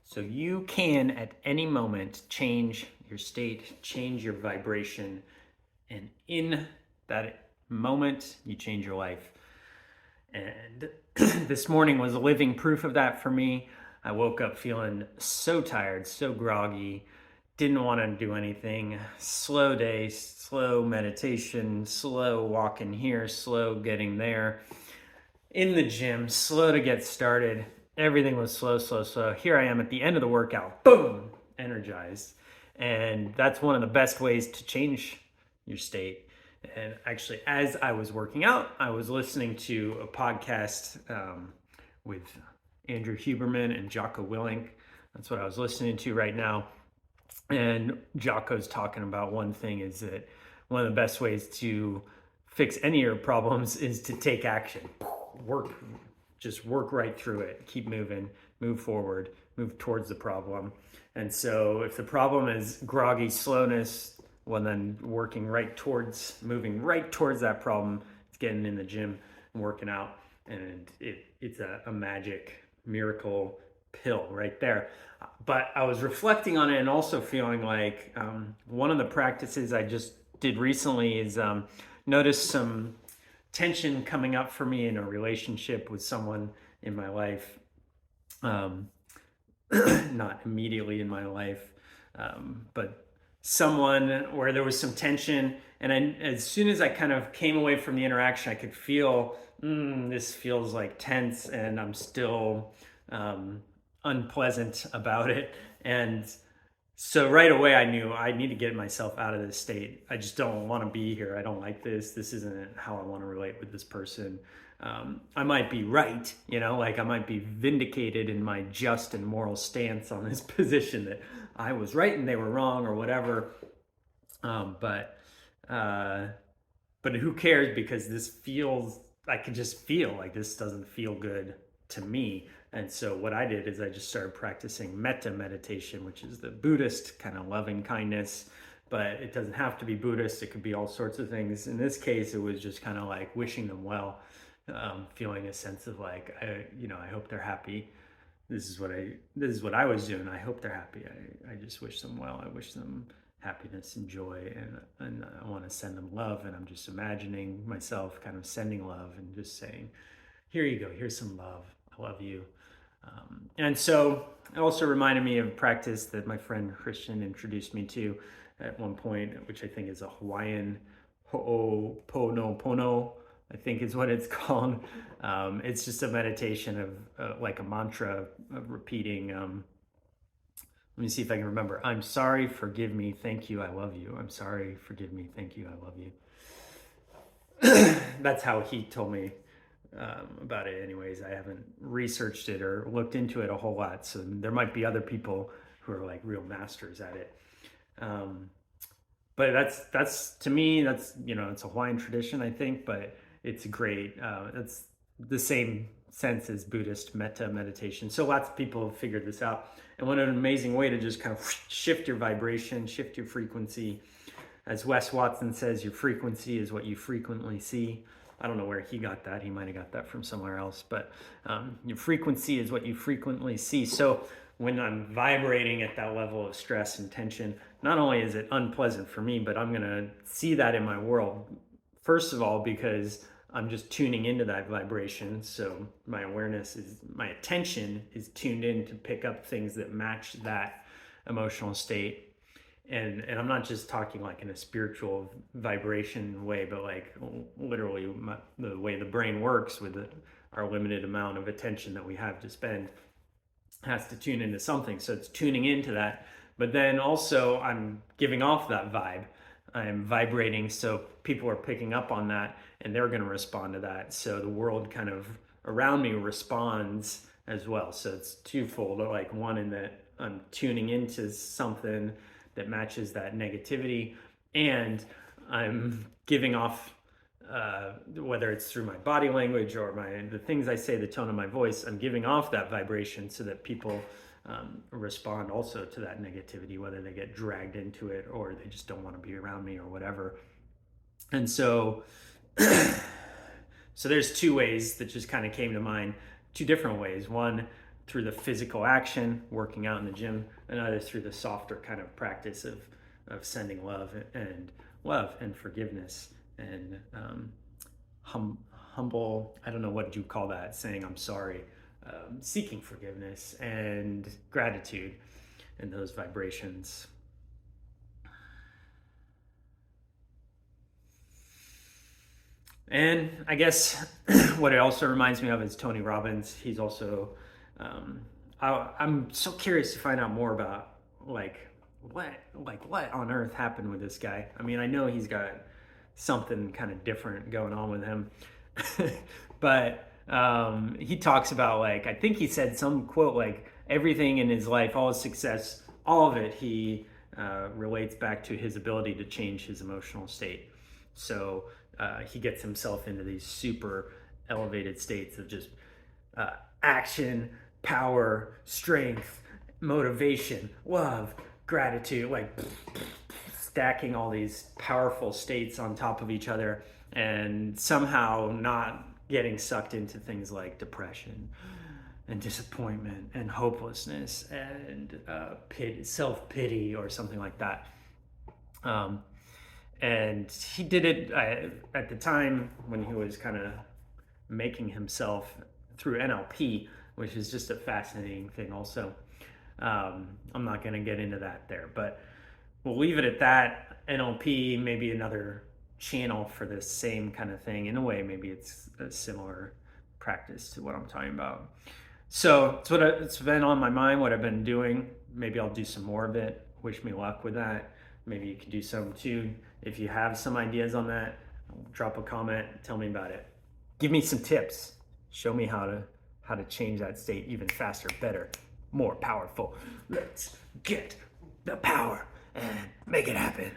So you can at any moment change your state, change your vibration, and in that moment, you change your life. And this morning was a living proof of that for me. I woke up feeling so tired, so groggy, didn't want to do anything. Slow day, slow meditation, slow walking here, slow getting there. In the gym, slow to get started. Everything was slow, slow, slow. Here I am at the end of the workout, boom, energized. And that's one of the best ways to change your state. And actually, as I was working out, I was listening to a podcast with Andrew Huberman and Jocko Willink. That's what I was listening to right now. And Jocko's talking about one thing is that one of the best ways to fix any of your problems is to take action. Work, just work right through it. Keep moving, move forward, move towards the problem. And so if the problem is groggy slowness, well, then moving right towards that problem, it's getting in the gym and working out. And it's a magic miracle pill right there. But I was reflecting on it and also feeling like one of the practices I just did recently is notice some tension coming up for me in a relationship with someone in my life. Not immediately in my life, but someone where there was some tension. And as soon as I kind of came away from the interaction, I could feel this feels like tense, and I'm still unpleasant about it. And so right away I knew I need to get myself out of this state. I just don't want to be here. I don't like this. This isn't how I want to relate with this person. I might be right, like I might be vindicated in my just and moral stance on this position that I was right and they were wrong or whatever. But who cares, because I can just feel like this doesn't feel good to me. And so what I did is I just started practicing metta meditation, which is the Buddhist kind of loving kindness, but it doesn't have to be Buddhist. It could be all sorts of things. In this case, it was just kind of like wishing them well, feeling a sense of like, I hope they're happy. This is what I was doing. I hope they're happy. I just wish them well. I wish them happiness and joy, and I want to send them love. And I'm just imagining myself kind of sending love and just saying, here you go. Here's some love. I love you. And so it also reminded me of a practice that my friend Christian introduced me to at one point, which I think is a Hawaiian ho'oponopono, I think is what it's called. It's just a meditation of like a mantra of repeating. Let me see if I can remember. I'm sorry, forgive me, thank you, I love you. I'm sorry, forgive me, thank you, I love you. That's how he told me about it anyways. I haven't researched it or looked into it a whole lot, so there might be other people who are like real masters at it. But that's to me, that's it's a Hawaiian tradition, I think, but it's great. It's the same sense as Buddhist metta meditation. So lots of people have figured this out, and what an amazing way to just kind of shift your vibration, shift your frequency. As Wes Watson says, your frequency is what you frequently see. I don't know where he got that. He might have got that from somewhere else. But your frequency is what you frequently see. So when I'm vibrating at that level of stress and tension, not only is it unpleasant for me, but I'm going to see that in my world. First of all, because I'm just tuning into that vibration. So my attention is tuned in to pick up things that match that emotional state. And I'm not just talking like in a spiritual vibration way, but like literally the way the brain works with our limited amount of attention that we have to spend has to tune into something. So it's tuning into that. But then also I'm giving off that vibe. I'm vibrating, so people are picking up on that and they're going to respond to that. So the world kind of around me responds as well. So it's twofold. Like one, in that I'm tuning into something that matches that negativity, and I'm giving off, whether it's through my body language or the things I say, the tone of my voice, I'm giving off that vibration so that people respond also to that negativity, whether they get dragged into it or they just don't want to be around me or whatever. And so there's two ways that just kind of came to mind, two different ways. One, through the physical action, working out in the gym, and others through the softer kind of practice of sending love and forgiveness and humble, I don't know, what you call that, saying I'm sorry, seeking forgiveness and gratitude and those vibrations. And I guess what it also reminds me of is Tony Robbins. He's also, I'm so curious to find out more about what on earth happened with this guy. I mean, I know he's got something kind of different going on with him, but he talks about, like, I think he said some quote like everything in his life, all his success, all of it, he relates back to his ability to change his emotional state. So he gets himself into these super elevated states of just action, power, strength, motivation, love, gratitude, like stacking all these powerful states on top of each other, and somehow not getting sucked into things like depression and disappointment and hopelessness and self-pity or something like that. And he did it at the time when he was kind of making himself through NLP, which is just a fascinating thing also. I'm not going to get into that there, but we'll leave it at that. NLP, maybe another channel for the same kind of thing. In a way, maybe it's a similar practice to what I'm talking about. So it's been on my mind, what I've been doing. Maybe I'll do some more of it. Wish me luck with that. Maybe you can do some too. If you have some ideas on that, drop a comment, tell me about it. Give me some tips. Show me how to change that state even faster, better, more powerful. Let's get the power and make it happen.